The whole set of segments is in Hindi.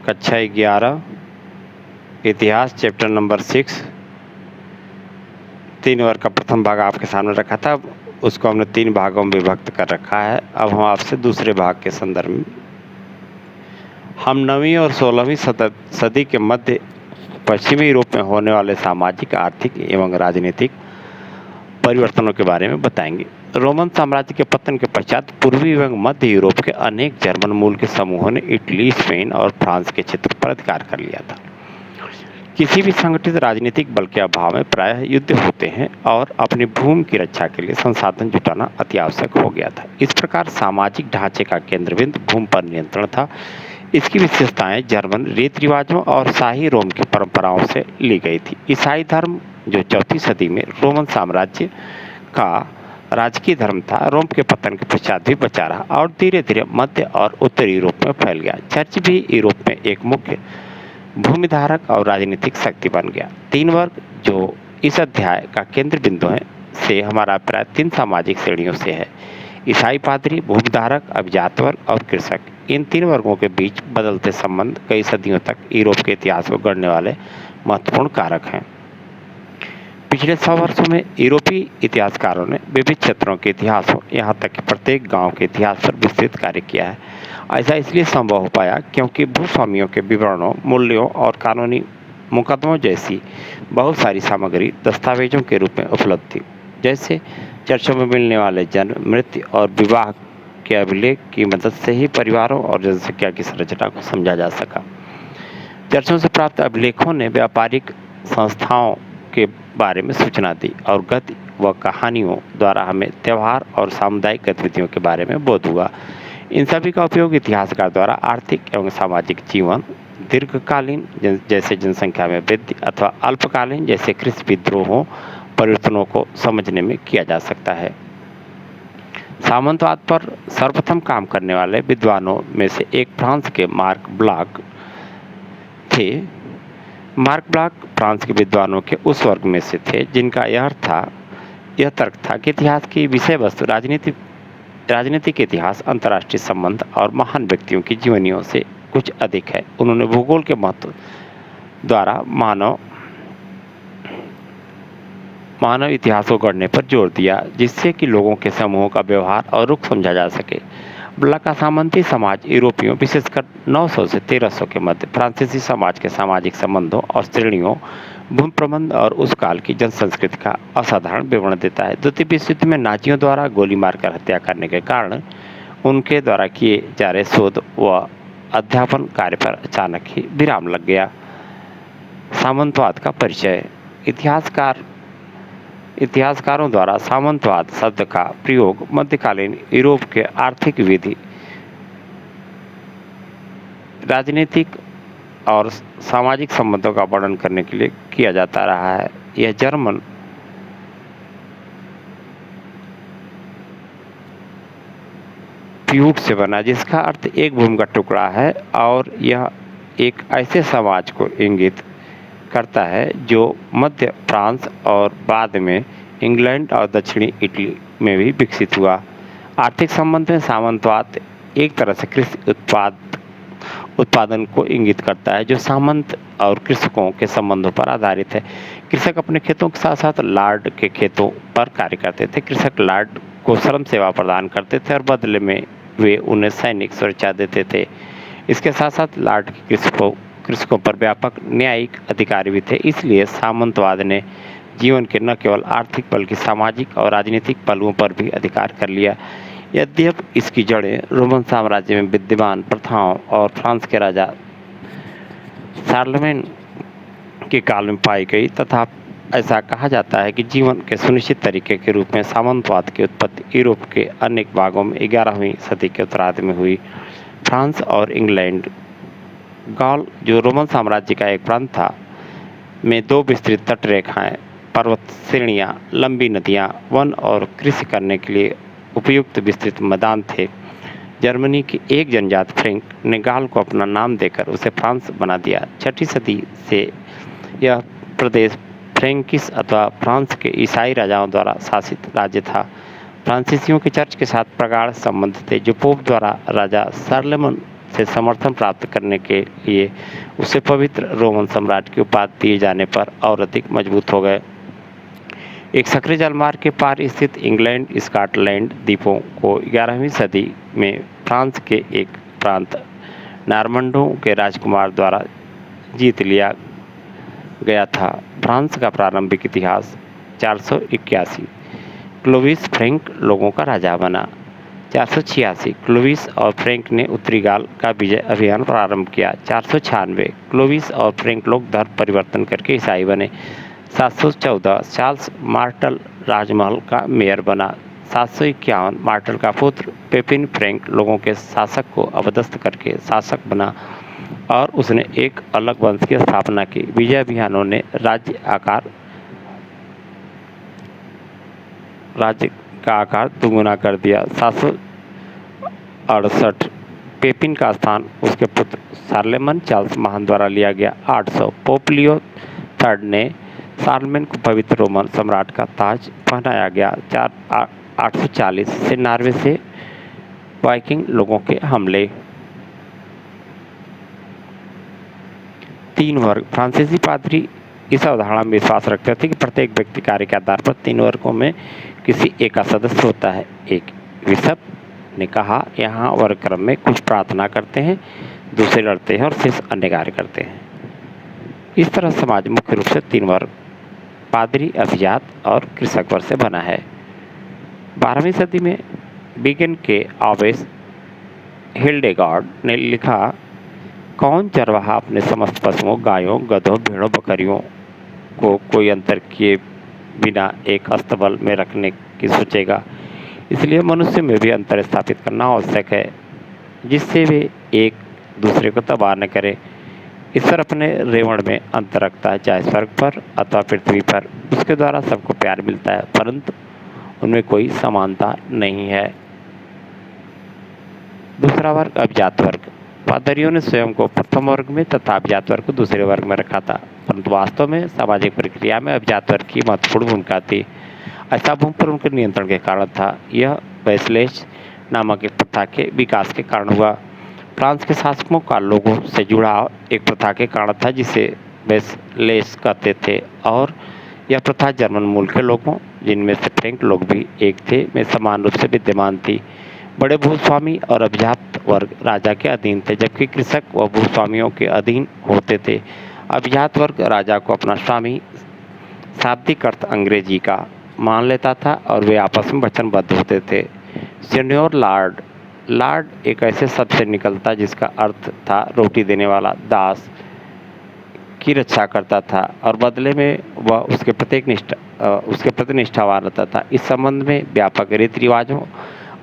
कक्षा 11 इतिहास चैप्टर नंबर 6 3 वर्ग का प्रथम भाग आपके सामने रखा था। उसको हमने 3 भागों में विभक्त कर रखा है। अब हम आपसे दूसरे भाग के संदर्भ में हम 9वीं और 16वीं सदी के मध्य पश्चिमी यूरोप में होने वाले सामाजिक, आर्थिक एवं राजनीतिक परिवर्तनों के बारे में बताएंगे। रोमन साम्राज्य के पतन के पश्चात पूर्वी एवं मध्य यूरोप के अनेक जर्मन मूल के समूहों ने इटली, स्पेन और फ्रांस के क्षेत्र पर अधिकार कर लिया था। किसी भी संगठित राजनीतिक बल के अभाव में प्रायः युद्ध होते हैं और अपनी भूमि की रक्षा के लिए संसाधन जुटाना अति आवश्यक हो गया था। इस प्रकार सामाजिक ढांचे का केंद्रबिंदु भूमि पर नियंत्रण था। इसकी विशेषताएं जर्मन रीति रिवाजों और शाही रोम की परंपराओं से ली गई थी। ईसाई धर्म, जो 4वीं सदी में रोमन साम्राज्य का राजकीय धर्म था, रोम के पतन के पश्चात भी बचा रहा और धीरे धीरे मध्य और उत्तरी यूरोप में फैल गया। चर्च भी यूरोप में एक मुख्य भूमिधारक और राजनीतिक शक्ति बन गया। 3 वर्ग, जो इस अध्याय का केंद्र बिंदु है, से हमारा अभिप्राय 3 सामाजिक श्रेणियों से है: ईसाई पादरी, भूमिधारक, अभिजात वर्ग और कृषक। इन 3 वर्गों के बीच बदलते संबंध कई सदियों तक यूरोप के इतिहास को गढ़ने वाले महत्वपूर्ण कारक हैं। पिछले 100 वर्षों में यूरोपीय इतिहासकारों ने विविध क्षेत्रों के इतिहासों, यहाँ तक कि प्रत्येक गांव के इतिहास पर विस्तृत कार्य किया है। ऐसा इसलिए संभव हो पाया क्योंकि भूस्वामियों के विवरणों, मूल्यों और कानूनी मुकदमों जैसी बहुत सारी सामग्री दस्तावेजों के रूप में उपलब्ध थी। जैसे चर्चों में मिलने वाले जन्म, मृत्यु और विवाह के अभिलेख की मदद से ही परिवारों और जनसंख्या की संरचना को समझा जा सका। चर्चों से प्राप्त अभिलेखों ने व्यापारिक संस्थाओं के बारे में सूचना दी और गद्य व कहानियों द्वारा हमें त्यौहार और सामुदायिक गतिविधियों के बारे में बोध हुआ। इन सभी का उपयोग इतिहासकार द्वारा आर्थिक एवं सामाजिक जीवन, दीर्घकालीन जैसे जनसंख्या में वृद्धि अथवा अल्पकालीन जैसे कृषि विद्रोहों परिवर्तनों को समझने में किया जा सकता है। सामंतवाद पर सर्वप्रथम काम करने वाले विद्वानों में से एक फ्रांस के मार्क ब्लॉक थे। मार्क ब्लॉक फ्रांस के विद्वानों के उस वर्ग में से थे जिनका यह तर्क था कि इतिहास की विषय वस्तु राजनीतिक इतिहास, अंतर्राष्ट्रीय संबंध और महान व्यक्तियों की जीवनियों से कुछ अधिक है। उन्होंने भूगोल के महत्व द्वारा मानव इतिहास को गढ़ने पर जोर दिया, जिससे कि लोगों के समूहों का व्यवहार और रुख समझा जा सके। ब्लॉक का सामंती समाज यूरोपियों, विशेषकर 900 से 1300 के मध्य फ्रांसीसी समाज के सामाजिक संबंधों और श्रेणियों, भूमि प्रबंध और उस काल की जनसंस्कृति का असाधारण विवरण देता है। द्वितीय विश्व युद्ध में नाजियों द्वारा गोली मारकर हत्या करने के कारण उनके द्वारा किए जा रहे शोध व अध्यापन कार्य पर अचानक ही विराम लग गया। सामंतवाद का परिचय। इतिहासकारों द्वारा सामंतवाद शब्द का प्रयोग मध्यकालीन यूरोप के आर्थिक, विधि, राजनीतिक और सामाजिक संबंधों का वर्णन करने के लिए किया जाता रहा है। यह जर्मन प्यूट से बना, जिसका अर्थ एक भूमि का टुकड़ा है, और यह एक ऐसे समाज को इंगित करता है जो मध्य फ्रांस और बाद में इंग्लैंड और दक्षिणी इटली में भी विकसित हुआ। आर्थिक संबंध में सामंतवाद एक तरह से कृषि उत्पादन को इंगित करता है, जो सामंत और कृषकों के संबंधों पर आधारित है। कृषक अपने खेतों के साथ साथ लॉर्ड के खेतों पर कार्य करते थे। कृषक लॉर्ड को श्रम सेवा प्रदान करते थे और बदले में वे उन्हें सैनिक सुरक्षा देते थे। इसके साथ साथ लॉर्ड के कृषकों पर व्यापक न्यायिक अधिकार भी थे। इसलिए सामंतवाद ने जीवन के न केवल आर्थिक बल्कि सामाजिक और राजनीतिक पहलुओं पर भी अधिकार कर लिया। यद्यपि इसकी जड़ें रोमन साम्राज्य में विद्यमान प्रथाओं और फ्रांस के राजा शार्लमेन के काल में पाई गई, तथा ऐसा कहा जाता है कि जीवन के सुनिश्चित तरीके के रूप में सामंतवाद की उत्पत्ति यूरोप के अनेक भागों में 11वीं सदी के उत्तरार्ध में हुई। फ्रांस और इंग्लैंड, गाल, जो रोमन साम्राज्य का एक प्रांत था, में 2 विस्तृत तट रेखाएं, पर्वत श्रेणियां, लंबी नदियां, वन और कृषि करने के लिए उपयुक्त विस्तृत मैदान थे। जर्मनी की एक जनजाति फ्रेंक ने गाल को अपना नाम देकर उसे फ्रांस बना दिया। 6वीं सदी से यह प्रदेश फ्रैंकिश अथवा फ्रांस के ईसाई राजाओं द्वारा शासित राज्य था। फ्रांसीसियों के चर्च के साथ प्रगाढ़ संबंध थे, जो पोप द्वारा राजा शार्लेमेन से समर्थन प्राप्त करने के लिए उसे पवित्र रोमन सम्राट की उपाधि दिए जाने पर और अधिक मजबूत हो गए। एक सक्रिय जलमार्ग के पार स्थित इंग्लैंड स्कॉटलैंड द्वीपों को 11वीं सदी में फ्रांस के एक प्रांत नॉर्मंडों के राजकुमार द्वारा जीत लिया गया था। फ्रांस का प्रारंभिक इतिहास 481 क्लोविस फ्रैंक लोगों का राजा बना। 486 क्लोविस और फ्रैंक ने उत्तरी गाल का विजय अभियान प्रारंभ किया। 496 क्लोविस और फ्रैंक लोग धर्म परिवर्तन करके ईसाई बने। 714 चार्ल्स मार्टल राजमहल का मेयर बना। 751 मार्टल का पुत्र पेपिन फ्रैंक लोगों के शासक को अपदस्थ करके शासक बना और उसने एक अलग वंश की स्थापना की। विजय अभियानों ने राज्य का आकार दुगुना कर दिया। 768 पेपिन का स्थान उसके पुत्र शार्लेमन चार्ल्स महान द्वारा लिया गया। 800 पोप लियो III ने शार्लेमेन को पवित्र रोमन सम्राट का ताज पहनाया गया। 840 से नॉर्वे से वाइकिंग लोगों के हमले। 3 वर्ग। फ्रांसीसी पादरी इस अवधारणा में विश्वास रखते थे कि प्रत्येक व्यक्ति कार्य के आधार पर 3 वर्गों में किसी एक का सदस्य होता है। एक बिशप ने कहा, यहाँ वर्ग क्रम में कुछ प्रार्थना करते हैं, दूसरे लड़ते हैं और शेष अन्य कार्य करते हैं। इस तरह समाज मुख्य रूप से 3 वर्ग पादरी, अभिजात और कृषक वर्ग से बना है। 12वीं सदी में बिगन के आवेश हिल्डेगार्ड ने लिखा, कौन चरवाहा अपने समस्त पशुओं, गायों, गधों, भेड़ों, बकरियों को कोई अंतर किए बिना एक अस्तबल में रखने की सोचेगा। इसलिए मनुष्य में भी अंतर स्थापित करना आवश्यक है, जिससे वे एक दूसरे को तबाह न करें। ईश्वर अपने रेवण में अंतर रखता है, चाहे स्वर्ग पर अथवा पृथ्वी पर। उसके द्वारा सबको प्यार मिलता है, परंतु उनमें कोई समानता नहीं है। दूसरा वर्ग अभिजात वर्ग। पादरियों ने स्वयं को प्रथम वर्ग में तथा अभिजात वर्ग को दूसरे वर्ग में रखा था, परंतु वास्तव में सामाजिक प्रक्रिया में अभिजात वर्ग की महत्वपूर्ण भूमिका थी। ऐसा भूमि पर उनके नियंत्रण के कारण था। यह बैसलेज नामक एक प्रथा के विकास के कारण हुआ। फ्रांस के शासकों का लोगों से जुड़ाव एक प्रथा के कारण था जिसे बैसलेज कहते थे, और यह प्रथा जर्मन मूल के लोगों, जिनमें से फ्रैंक लोग भी एक थे, में समान रूप से विद्यमान थी। बड़े भूस्वामी और अभिजात वर्ग राजा के अधीन थे, जबकि कृषक व भूस्वामियों के अधीन होते थे। अभिजात वर्ग राजा को अपना स्वामी, शाब्दिक अर्थ अंग्रेजी का, मान लेता था और वे आपस में वचनबद्ध होते थे। Senior Lord. लॉर्ड एक ऐसे शब्द से निकलता जिसका अर्थ था रोटी देने वाला। दास की रक्षा करता था और बदले में वह उसके प्रति निष्ठावान रहता था। इस संबंध में व्यापक रीति रिवाजों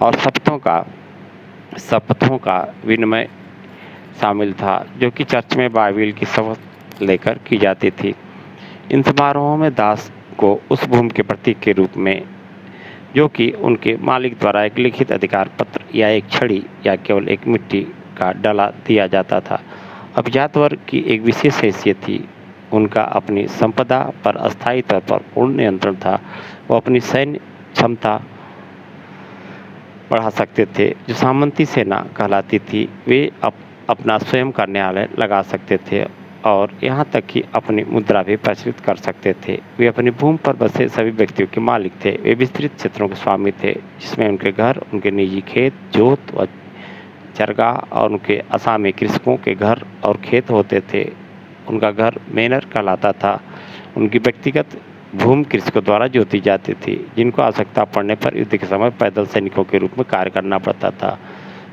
और शपथों का विनिमय शामिल था, जो कि चर्च में बाइबिल की शपथ लेकर की जाती थी। इन समारोहों में दास को उस भूमि के प्रतीक के रूप में, जो कि उनके मालिक द्वारा एक लिखित अधिकार पत्र या एक छड़ी या केवल एक मिट्टी का डला दिया जाता था। अभिजात वर्ग की एक विशेष हैसियत थी, उनका अपनी संपदा पर अस्थायी तौर पर पूर्ण नियंत्रण था। वो अपनी सैन्य क्षमता बढ़ा सकते थे, जो सामंती सेना कहलाती थी। वे अपना स्वयं का न्यायालय लगा सकते थे और यहाँ तक कि अपनी मुद्रा भी प्रचलित कर सकते थे। वे अपनी भूमि पर बसे सभी व्यक्तियों के मालिक थे। वे विस्तृत क्षेत्रों के स्वामी थे, जिसमें उनके घर, उनके निजी खेत, जोत व चरगाह और उनके असामी कृषकों के घर और खेत होते थे। उनका घर मेनर कहलाता था। उनकी व्यक्तिगत भूमि कृषकों द्वारा जोती जाती थी, जिनको आवश्यकता पड़ने पर युद्ध के समय पैदल सैनिकों के रूप में कार्य करना पड़ता था।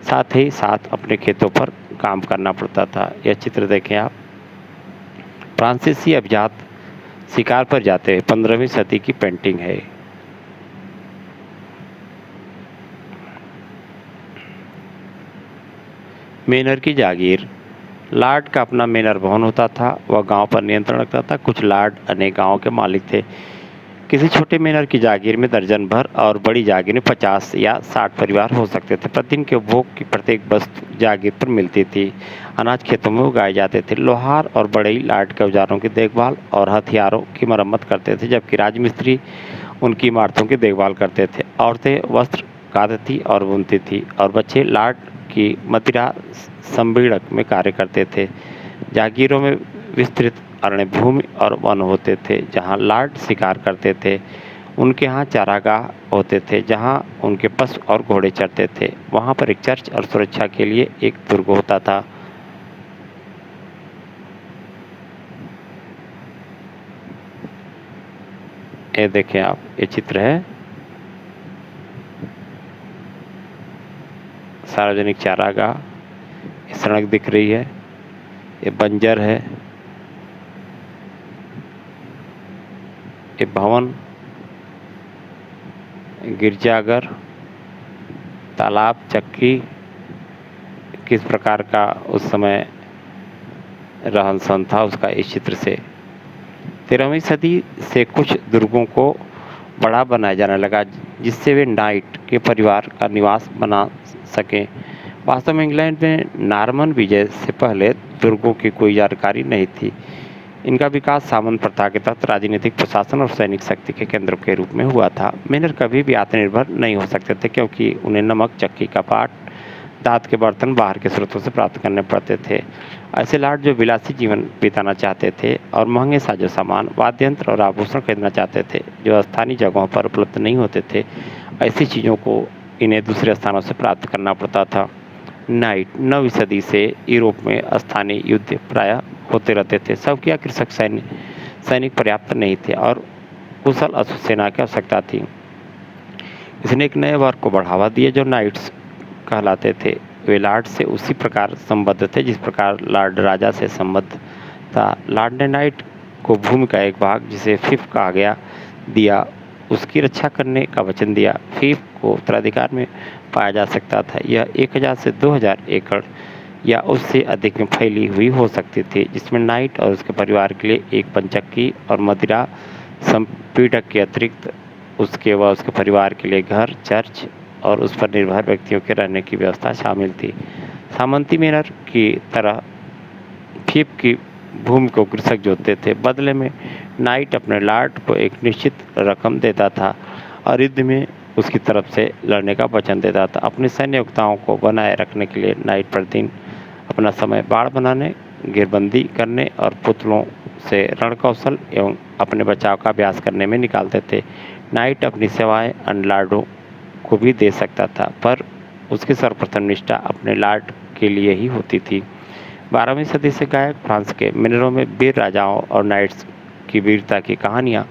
साथ ही साथ अपने खेतों पर काम करना पड़ता था। यह चित्र देखें आप। फ्रांसीसी अभिजात शिकार पर जाते हैं। 15वीं सदी की पेंटिंग है। मेनर की जागीर। लॉर्ड का अपना मेनर भवन होता था। वह गांव पर नियंत्रण रखता था। कुछ लॉर्ड अनेक गांवों के मालिक थे। किसी छोटे मेनर की जागीर में दर्जन भर और बड़ी जागीर में 50 या 60 परिवार हो सकते थे। प्रतिदिन के उपभोग की प्रत्येक वस्तु जागीर पर मिलती थी। अनाज खेतों में उगाए जाते थे। लोहार और बढ़ई लॉर्ड के औजारों की देखभाल और हथियारों की मरम्मत करते थे, जबकि राजमिस्त्री उनकी इमारतों की देखभाल करते थे। औरतें वस्त्र काटती और बुनती थी और बच्चे लॉर्ड की मदिरा संबीड़क में कार्य करते थे। जागीरों में विस्तृत अरण्य भूमि और वन होते थे जहाँ लॉर्ड शिकार करते थे। उनके यहाँ चारागाह होते थे जहाँ उनके पशु और घोड़े चरते थे। वहाँ पर एक चर्च और सुरक्षा के लिए एक दुर्ग होता था। ये देखें आप, ये चित्र है सार्वजनिक चारागाह। ये सड़क दिख रही है, ये बंजर है, ये भवन, गिरजाघर, तालाब, चक्की, किस प्रकार का उस समय रहन सहन था उसका इस चित्र से। 13वीं सदी से कुछ दुर्गों को बड़ा बनाया जाने लगा जिससे वे नाइट के परिवार का निवास बना सकें। वास्तव में इंग्लैंड में नॉर्मन विजय से पहले दुर्गों की कोई जानकारी नहीं थी। इनका विकास सामंत प्रथा के तहत राजनीतिक, प्रशासन और सैनिक शक्ति के केंद्र के रूप में हुआ था। मैनर कभी भी आत्मनिर्भर नहीं हो सकते थे क्योंकि उन्हें नमक, चक्की, कपाट, दांत के बर्तन बाहर के स्रोतों से प्राप्त करने पड़ते थे। ऐसे लॉर्ड जो विलासी जीवन बिताना चाहते थे और महंगे साजो सामान, वाद्य यंत्र और आभूषण खरीदना चाहते थे जो स्थानीय जगहों पर उपलब्ध नहीं होते थे, ऐसी चीज़ों को इन्हें दूसरे स्थानों से प्राप्त करना पड़ता था। नाइट 9वीं सदी से यूरोप में स्थानीय युद्ध प्रायः होते रहते थे। सबकी कृषक सैनिक पर्याप्त नहीं थे और कुशल अश्व सेना की आवश्यकता थी। इसने एक नए वर्ग को बढ़ावा दिया जो नाइट्स कहलाते थे। वे लॉर्ड से उसी प्रकार संबद्ध थे जिस प्रकार लॉर्ड राजा से संबद्ध था। लॉर्ड ने नाइट को भूमि का एक भाग जिसे फीफ कहा गया दिया, उसकी रक्षा करने का वचन दिया। फीफ को उत्तराधिकार में पाया जा सकता था। यह 1000 से 2000 एकड़ या उससे अधिक में फैली हुई हो सकती थी जिसमें नाइट और उसके परिवार के लिए एक पंचक्की और मदिरा संपीड़क के अतिरिक्त उसके व उसके परिवार के लिए घर, चर्च और उस पर निर्भर व्यक्तियों के रहने की व्यवस्था शामिल थी। सामंती मैनर की तरह फीफ की भूमि को कृषक जोतते थे। बदले में नाइट अपने लॉर्ड को एक निश्चित रकम देता था और युद्ध में उसकी तरफ से लड़ने का वचन देता था। अपने सैन्य योग्यताओं को बनाए रखने के लिए नाइट प्रतिदिन अपना समय बाड़ बनाने, घेरबंदी करने और पुतलों से रण कौशल एवं अपने बचाव का अभ्यास करने में निकालते थे। नाइट अपनी सेवाएं अन्य लॉर्डों को भी दे सकता था पर उसकी सर्वप्रथम निष्ठा अपने लॉर्ड के लिए ही होती थी। 12वीं सदी से गायक फ्रांस के मिनरों में वीर राजाओं और नाइट्स की वीरता की कहानियाँ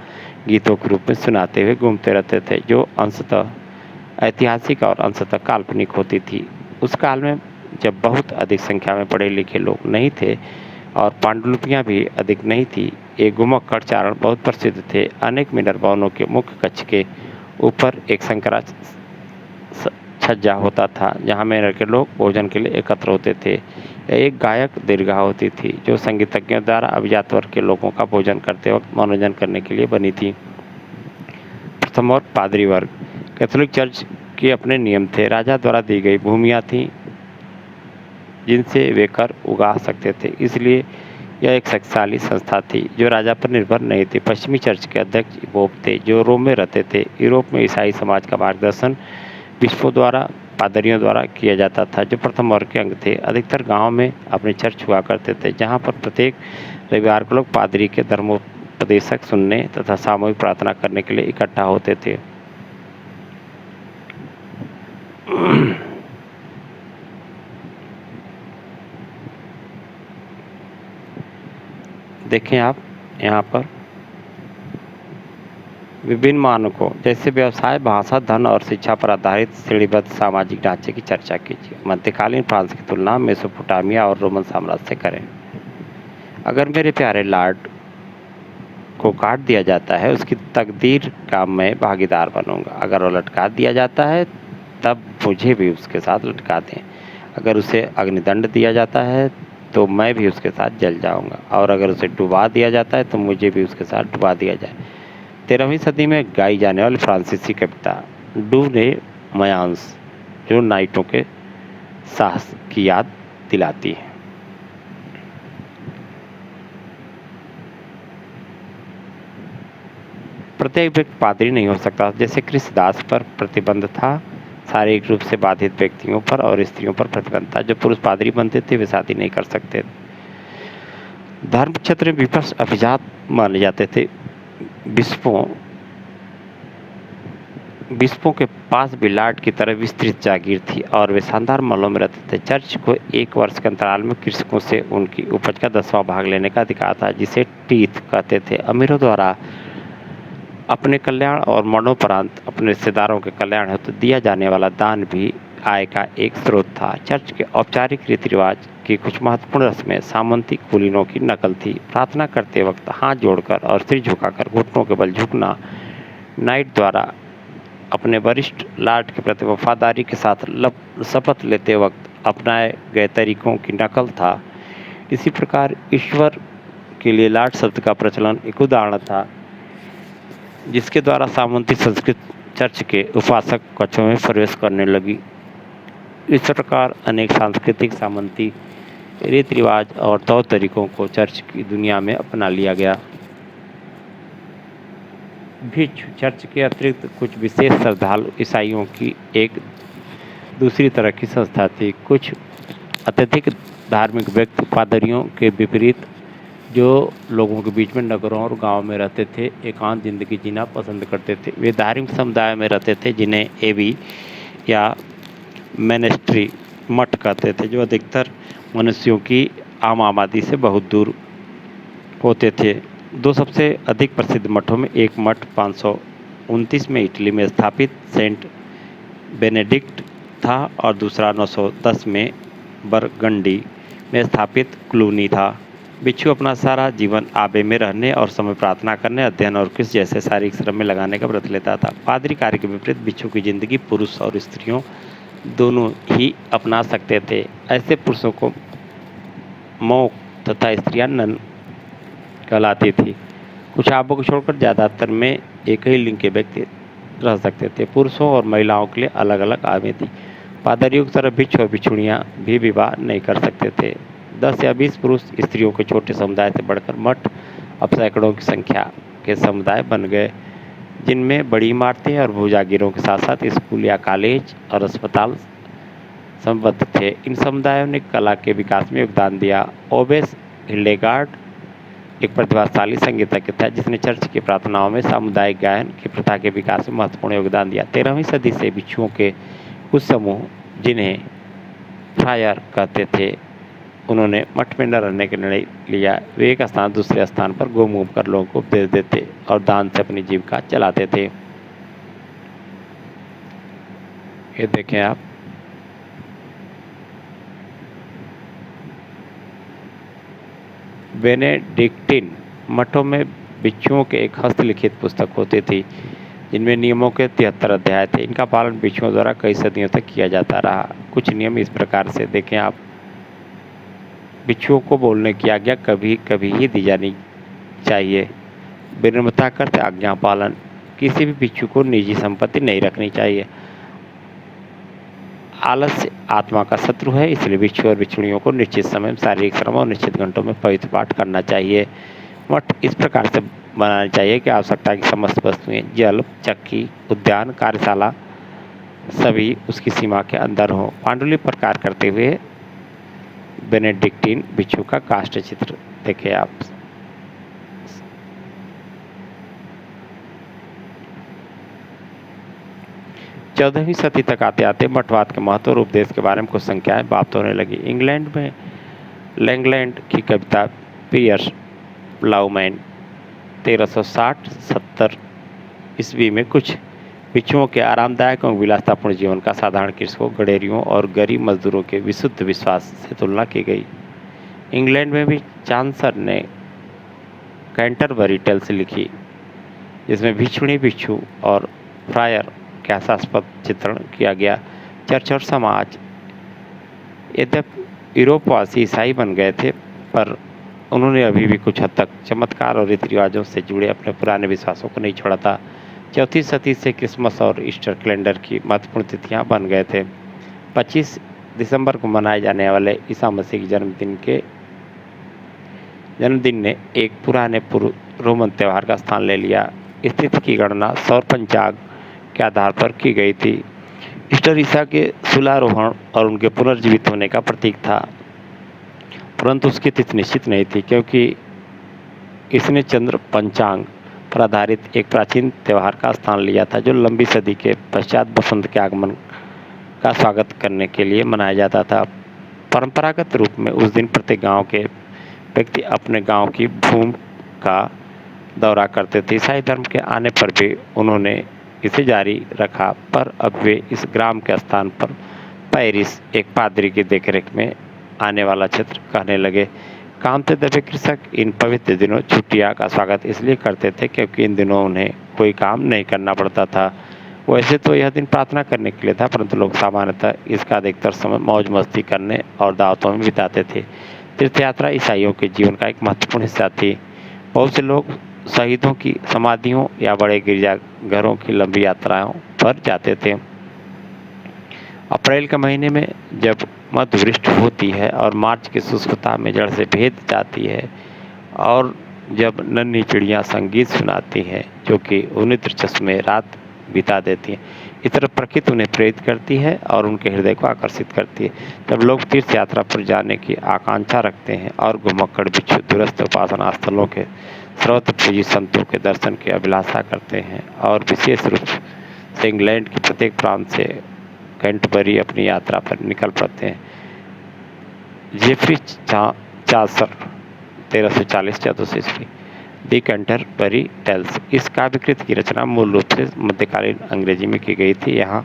गीतों के रूप में सुनाते हुए घूमते रहते थे जो अंशतः ऐतिहासिक और अंशतः काल्पनिक होती थी। उस काल में जब बहुत अधिक संख्या में पढ़े लिखे लोग नहीं थे और पांडुलिपियाँ भी अधिक नहीं थी, एक घुमक्कड़ चारण बहुत प्रसिद्ध थे। अनेक मिनर भवनों के मुख्य कक्ष के ऊपर एक शंकरा छज्जा होता था जहाँ मिनर के लोग भोजन के लिए एकत्र होते थे। एक गायक दीर्घा होती थी जो संगीतज्ञों द्वारा अभिजात वर्ग के लोगों का भोजन करते वक्त मनोरंजन करने के लिए बनी थी। प्रथम और पादरी वर्ग। कैथोलिक चर्च के अपने नियम थे। राजा द्वारा दी गई भूमियाँ थीं जिनसे वे कर उगा सकते थे, इसलिए यह एक शक्तिशाली संस्था थी जो राजा पर निर्भर नहीं थी। पश्चिमी चर्च के अध्यक्ष पोप थे जो रोम में रहते थे। यूरोप में ईसाई समाज का मार्गदर्शन बिशपों द्वारा, पादरियों द्वारा किया जाता था जो प्रथम वर्ग के अंग थे। अधिकतर गांव में अपने चर्च हुआ करते थे जहां पर प्रत्येक रविवार को लोग पादरी के धर्मोपदेशक सुनने तथा सामूहिक प्रार्थना करने के लिए इकट्ठा होते थे। देखें आप यहाँ पर विभिन्न मानकों जैसे व्यवसाय, भाषा, धन और शिक्षा पर आधारित श्रेणीबद्ध सामाजिक ढांचे की चर्चा कीजिए। मध्यकालीन फ्रांस की तुलना मेसोपोटामिया और रोमन साम्राज्य से करें। अगर मेरे प्यारे लॉर्ड को काट दिया जाता है उसकी तकदीर का मैं भागीदार बनूंगा। अगर वो लटका दिया जाता है तब मुझे भी उसके साथ लटका दें। अगर उसे अग्निदंड दिया जाता है तो मैं भी उसके साथ जल जाऊंगा और अगर उसे डुबा दिया जाता है तो मुझे भी उसके साथ डुबा दिया जाए। 13वीं सदी में गाई जाने वाली फ्रांसीसी कविता डू ने मयांस जो नाइटों के साहस की याद दिलाती है। प्रत्येक व्यक्ति पादरी नहीं हो सकता। जैसे क्रिसदास पर प्रतिबंध था शारीरिक रूप से बाधित व्यक्तियों पर और स्त्रियों पर प्रतिबंध था। जो पुरुष पादरी बनते थे वे शादी नहीं कर सकते। धर्म क्षेत्र में विपक्ष अभिजात माने जाते थे। बिशपों के पास भी लाट की तरह विस्तृत जागीर थी और वे शानदार महलों में रहते थे। चर्च को 1 वर्ष के अंतराल में कृषकों से उनकी उपज का 10वां भाग लेने का अधिकार था, जिसे टीथ कहते थे। अमीरों द्वारा अपने कल्याण और मरणोपरांत अपने रिश्तेदारों के कल्याण हेतु दिया जाने वाला दान भी आय का एक स्रोत था। चर्च के औपचारिक रीति रिवाज की कुछ महत्वपूर्ण रस्में सामंती कुलीनों की नकल थी। प्रार्थना करते वक्त हाथ जोड़कर और सिर झुकाकर घुटनों के बल झुकना नाइट द्वारा अपने वरिष्ठ लाट के प्रति वफादारी के साथ शपथ लेते वक्त अपनाए गए तरीकों की नकल था। इसी प्रकार ईश्वर के लिए लाट शब्द का प्रचलन एक उदाहरण था, जिसके द्वारा सामंती संस्कृत चर्च के उपासक कक्षों में प्रवेश करने लगी। इस प्रकार अनेक सांस्कृतिक सामंती रीति रिवाज और तौर तरीकों को चर्च की दुनिया में अपना लिया गया। भिक्षु चर्च के अतिरिक्त कुछ विशेष श्रद्धालु ईसाइयों की एक दूसरी तरह की संस्था थी। कुछ अत्यधिक धार्मिक व्यक्ति पादरियों के विपरीत, जो लोगों के बीच में नगरों और गांवों में रहते थे, एकांत जिंदगी जीना पसंद करते थे। वे धार्मिक समुदाय में रहते थे जिन्हें एबी या मोनेस्ट्री मठ कहते थे, जो अधिकतर मनुष्यों की आम आबादी से बहुत दूर होते थे। 2 सबसे अधिक प्रसिद्ध मठों में एक मठ 529 में इटली में स्थापित सेंट बेनेडिक्ट था और दूसरा 910 में बरगंडी में स्थापित क्लूनी था। भिक्षु अपना सारा जीवन आबे में रहने और समय प्रार्थना करने, अध्ययन और कृषि जैसे शारीरिक श्रम में लगाने का व्रत लेता था। पादरी कार्य के विपरीत भिक्षु की जिंदगी पुरुष और स्त्रियों दोनों ही अपना सकते थे। ऐसे पुरुषों को मौक तथा स्त्रियां नन कहलाती थी। कुछ आबों को छोड़कर ज़्यादातर में एक ही लिंग के व्यक्ति रह सकते थे। पुरुषों और महिलाओं के लिए अलग अलग आयें थी। पादरियों की तरह भिक्षु और भिक्षुणियाँ भी विवाह नहीं कर सकते थे। 10 या 20 पुरुष स्त्रियों के छोटे समुदाय से बढ़कर मठ अब सैकड़ों की संख्या के समुदाय बन गए, जिनमें बड़ी इमारतें और भूजागीरों के साथ साथ स्कूल या कॉलेज और अस्पताल संबद्ध थे। इन समुदायों ने कला के विकास में योगदान दिया। ओवेस हिल्डेगार्ड एक प्रतिभाशाली संगीतज्ञ था, जिसने चर्च की प्रार्थनाओं में सामुदायिक गायन की प्रथा के विकास में महत्वपूर्ण योगदान दिया। 13वीं सदी से भिक्षुओं के कुछ समूह, जिन्हें फ्रायर कहते थे, उन्होंने मठ में न रहने का निर्णय लिया। वे एक स्थान दूसरे स्थान पर घूम घूम कर लोगों को उपदेश देते और दान से अपनी जीविका चलाते थे। ये देखें आप, बेनेडिक्टिन मठों में भिक्षुओं के एक हस्तलिखित पुस्तक होती थी, जिनमें नियमों के 73 अध्याय थे। इनका पालन भिक्षुओं द्वारा कई सदियों तक किया जाता रहा। कुछ नियम इस प्रकार से देखें आप। भिक्षुओं को बोलने की आज्ञा कभी कभी ही दी जानी चाहिए। विनम्रता करते आज्ञा पालन। किसी भी भिक्षु को निजी संपत्ति नहीं रखनी चाहिए। आलस्य आत्मा का शत्रु है, इसलिए भिक्षु और भिक्षुणियों को निश्चित समय में शारीरिक श्रम और निश्चित घंटों में पवित्र पाठ करना चाहिए। मठ इस प्रकार से बनाना चाहिए कि आवश्यकता की समस्त वस्तुएं, जल, चक्की, उद्यान, कार्यशाला सभी उसकी सीमा के अंदर हों। पांडुलिपि पर कार्य करते हुए बेनेडिक्टिन भिक्षु का काष्ठ चित्र देखें आप। चौदहवीं सदी तक आते आते मठवाद के महत्व और उपदेश के बारे में कुछ संख्याएं प्राप्त होने लगी। इंग्लैंड में लैंगलैंड की कविता पियर्स प्लाउमैन 1360-70 ईस्वी में कुछ भिक्षुओं के आरामदायक और विलासतापूर्ण जीवन का साधारण कृषकों, गडेरियों और गरीब मजदूरों के विशुद्ध विश्वास से तुलना की गई। इंग्लैंड में भी चांसर ने कैंटरबरी टेल्स लिखी, जिसमें भिक्षुणी, भिक्षु और फ्रायर के हास्यास्पद चित्रण किया गया। चर्च और समाज। यद्यपि यूरोपवासी ईसाई बन गए थे, पर उन्होंने अभी भी कुछ हद तक चमत्कार और रीति रिवाजों से जुड़े अपने पुराने विश्वासों को नहीं छोड़ा था। 4वीं सदी से क्रिसमस और ईस्टर कैलेंडर की महत्वपूर्ण तिथियां बन गए थे। 25 दिसंबर को मनाए जाने वाले ईसा मसीह के जन्मदिन ने एक पुराने पूर्व रोमन त्यौहार का स्थान ले लिया। इस तिथि की गणना सौर पंचांग के आधार पर की गई थी। ईस्टर ईसा के सूलारोहण और उनके पुनर्जीवित होने का प्रतीक था, परंतु उसकी तिथि निश्चित नहीं थी, क्योंकि इसने चंद्र पंचांग पर आधारित एक प्राचीन त्यौहार का स्थान लिया था, जो लंबी सदी के पश्चात बसंत के आगमन का स्वागत करने के लिए मनाया जाता था। परंपरागत रूप में उस दिन प्रत्येक गांव के व्यक्ति अपने गांव की भूमि का दौरा करते थे। ईसाई धर्म के आने पर भी उन्होंने इसे जारी रखा, पर अब वे इस ग्राम के स्थान पर पैरिस, एक पादरी की देखरेख में आने वाला क्षेत्र कहने लगे। काम से दबे कृषक इन पवित्र दिनों छुट्टियां का स्वागत इसलिए करते थे क्योंकि इन दिनों उन्हें कोई काम नहीं करना पड़ता था। वैसे तो यह दिन प्रार्थना करने के लिए था, परंतु लोग सामान्यतः इसका अधिकतर समय मौज मस्ती करने और दावतों में बिताते थे। तीर्थ यात्रा ईसाइयों के जीवन का एक महत्वपूर्ण हिस्सा थी। बहुत से लोग शहीदों की समाधियों या बड़े गिरजाघरों की लंबी यात्राओं पर जाते थे। अप्रैल के महीने में जब मध्यवृष्टि होती है और मार्च की शुष्कता में जड़ से भेद जाती है, और जब नन्ही चिड़ियाँ संगीत सुनाती हैं जो कि उन्हें दिलचस्प में रात बिता देती हैं, इस तरह प्रकृति उन्हें प्रेरित करती है और उनके हृदय को आकर्षित करती है। जब लोग तीर्थ यात्रा पर जाने की आकांक्षा रखते हैं और घुमक्कड़ बिच्छू दूरस्थ उपासना स्थलों के सर्वत्र संतों के दर्शन की अभिलाषा करते हैं, और विशेष रूप से इंग्लैंड के प्रत्येक प्रांत से कैंटरबरी अपनी यात्रा पर निकल पड़ते हैं। जेफरी चासर 1340 ईस्वी, दी कैंटरबरी टेल्स, इस काव्यकृत की रचना मूल रूप से मध्यकालीन अंग्रेजी में की गई थी। यहाँ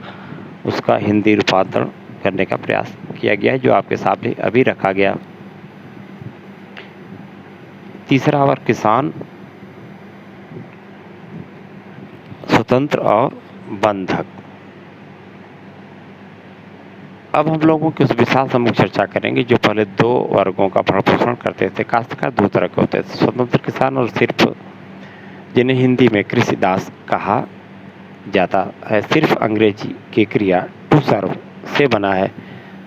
उसका हिंदी रूपांतरण करने का प्रयास किया गया है, जो आपके सामने अभी रखा गया। तीसरा वर्ग किसान, स्वतंत्र और बंधक। अब हम लोगों की उस विशाल समूह चर्चा करेंगे जो पहले दो वर्गों का भरण पोषण करते थे। काश्तकार दो तरह के होते थे, स्वतंत्र किसान और सिर्फ, जिन्हें हिंदी में कृषिदास कहा जाता है। सिर्फ अंग्रेजी की क्रिया टू सर्व से बना है।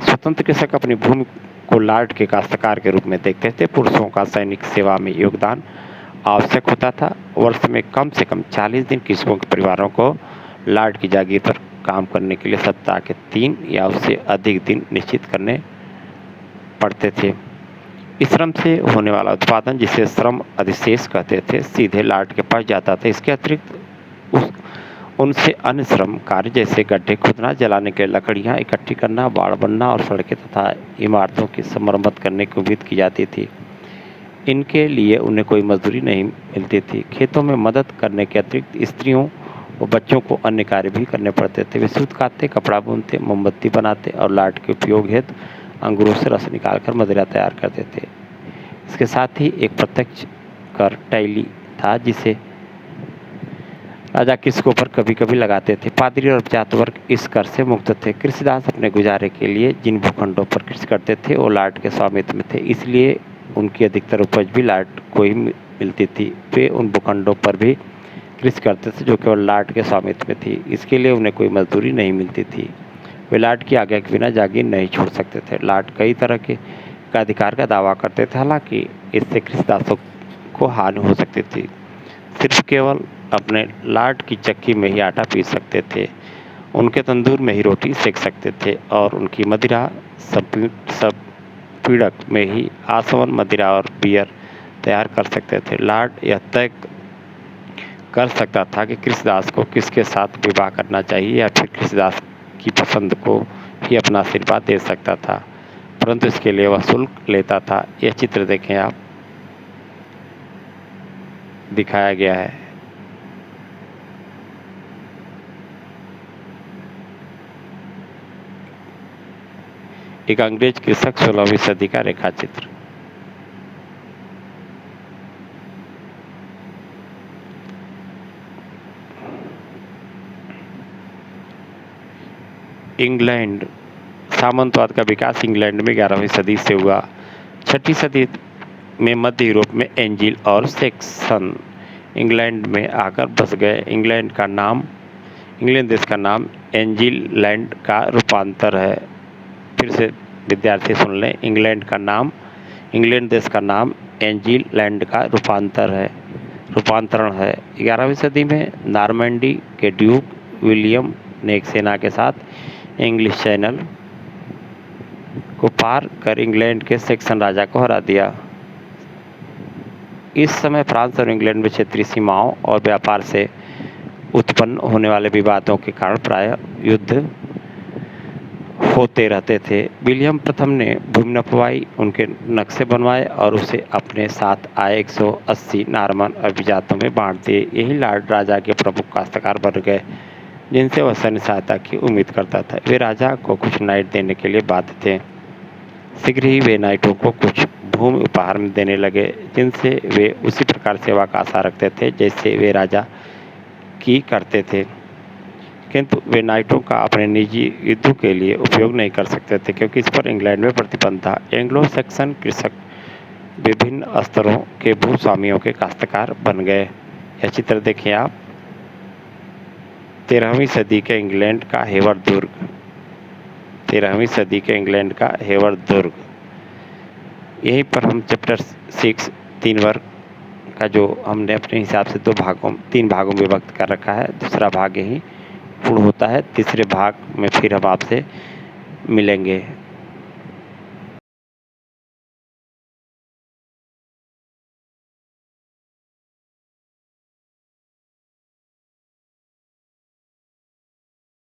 स्वतंत्र कृषक अपनी भूमि को लाट के काश्तकार के रूप में देखते थे। पुरुषों का सैनिक सेवा में योगदान आवश्यक होता था। वर्ष में कम से कम 40 दिन कृषकों के परिवारों को लाट की जागीर पर काम करने के लिए सप्ताह के 3 या उससे अधिक दिन निश्चित करने पड़ते थे। इस श्रम से होने वाला उत्पादन, जिसे श्रम अधिशेष कहते थे, सीधे लाट के पास जाता था। इसके अतिरिक्त उनसे अन्य श्रम कार्य जैसे गड्ढे खोदना, जलाने के लिए लकड़ियाँ इकट्ठी करना, बाड़ बनना और सड़कें तथा इमारतों की मरम्मत करने की उम्मीद की जाती थी। इनके लिए उन्हें कोई मजदूरी नहीं मिलती थी। खेतों में मदद करने के अतिरिक्त स्त्रियों और बच्चों को अन्य कार्य भी करने पड़ते थे। वे सूत काटते, कपड़ा बुनते, मोमबत्ती बनाते और लाट के उपयोग हेतु अंगूरों से रस निकालकर मदिरा तैयार करते थे। इसके साथ ही एक प्रत्यक्ष कर टैली था, जिसे राजा कृषकों पर कभी कभी लगाते थे। पादरी और जात वर्ग इस कर से मुक्त थे। कृषिदास अपने गुजारे के लिए जिन भूखंडों पर कृषि करते थे वो लाट के स्वामित्व में थे, इसलिए उनकी अधिकतर उपज भी लाट को ही मिलती थी। वे उन भूखंडों पर भी कृषि करते थे जो केवल लाट के स्वामित्व में थी। इसके लिए उन्हें कोई मजदूरी नहीं मिलती थी। वे लाट की आज्ञा के बिना जागीर नहीं छोड़ सकते थे। लाट कई तरह के अधिकार का दावा करते थे, हालांकि इससे कृषिदासों को हानि हो सकती थी। सिर्फ केवल अपने लाट की चक्की में ही आटा पीस सकते थे, उनके तंदूर में ही रोटी सेक सकते थे और उनकी मदिरा संपीड़क में ही आसवन, मदिरा और बियर तैयार कर सकते थे। लाट यह तय कर सकता था कि कृषिदास को किसके साथ विवाह करना चाहिए, या फिर कृषिदास की पसंद को ही अपना आशीर्वाद दे सकता था, परंतु इसके लिए वह शुल्क लेता था। यह चित्र देखें आप, दिखाया गया है। एक अंग्रेज कृषक 16वीं सदी का रेखा चित्र। इंग्लैंड, सामंतवाद का विकास इंग्लैंड में 11वीं सदी से हुआ। 6ठी सदी में मध्य यूरोप में एंजिल और सेक्सन इंग्लैंड में आकर बस गए। इंग्लैंड देश का नाम एंजिल लैंड का रूपांतर है। फिर से विद्यार्थी सुन लें, इंग्लैंड देश का नाम एंजिल लैंड का रूपांतरण है। 11वीं सदी में नॉर्मैंडी के ड्यूक विलियम ने एक सेना के साथ इंग्लिश चैनल को पार कर इंग्लैंड के सैक्सन राजा को हरा दिया। इस समय फ्रांस और इंग्लैंड में क्षेत्रीय सीमाओं और व्यापार से उत्पन्न होने वाले विवादों के कारण प्रायः युद्ध होते रहते थे। विलियम प्रथम ने भूमि नपवाई, उनके नक्शे बनवाए और उसे अपने साथ आए 180 नॉर्मन अभिजातों में बांट दिए। यही लॉर्ड राजा के प्रमुख काश्तकार बन गए, जिनसे वह सैन्य सहायता की उम्मीद करता था। वे राजा को कुछ नाइट देने के लिए बाध्य थे। शीघ्र ही वे नाइटों को कुछ भूमि उपहार में देने लगे, जिनसे वे उसी प्रकार सेवा का आशा रखते थे जैसे वे राजा की करते थे। किंतु वे नाइटों का अपने निजी युद्धों के लिए उपयोग नहीं कर सकते थे, क्योंकि इस पर इंग्लैंड में प्रतिबंध था। एंग्लो सैक्सन कृषक विभिन्न स्तरों के भूस्वामियों के काश्तकार बन गए। यह चित्र देखें आप। 13वीं सदी के इंग्लैंड का हेवर्ड दुर्ग। 13वीं सदी के इंग्लैंड का हेवर्ड दुर्ग। यहीं पर हम चैप्टर 6 3 वर्ग का जो हमने अपने हिसाब से 3 भागों में विभक्त कर रखा है, दूसरा भाग यहीं पूर्ण होता है। तीसरे भाग में फिर हम आपसे मिलेंगे।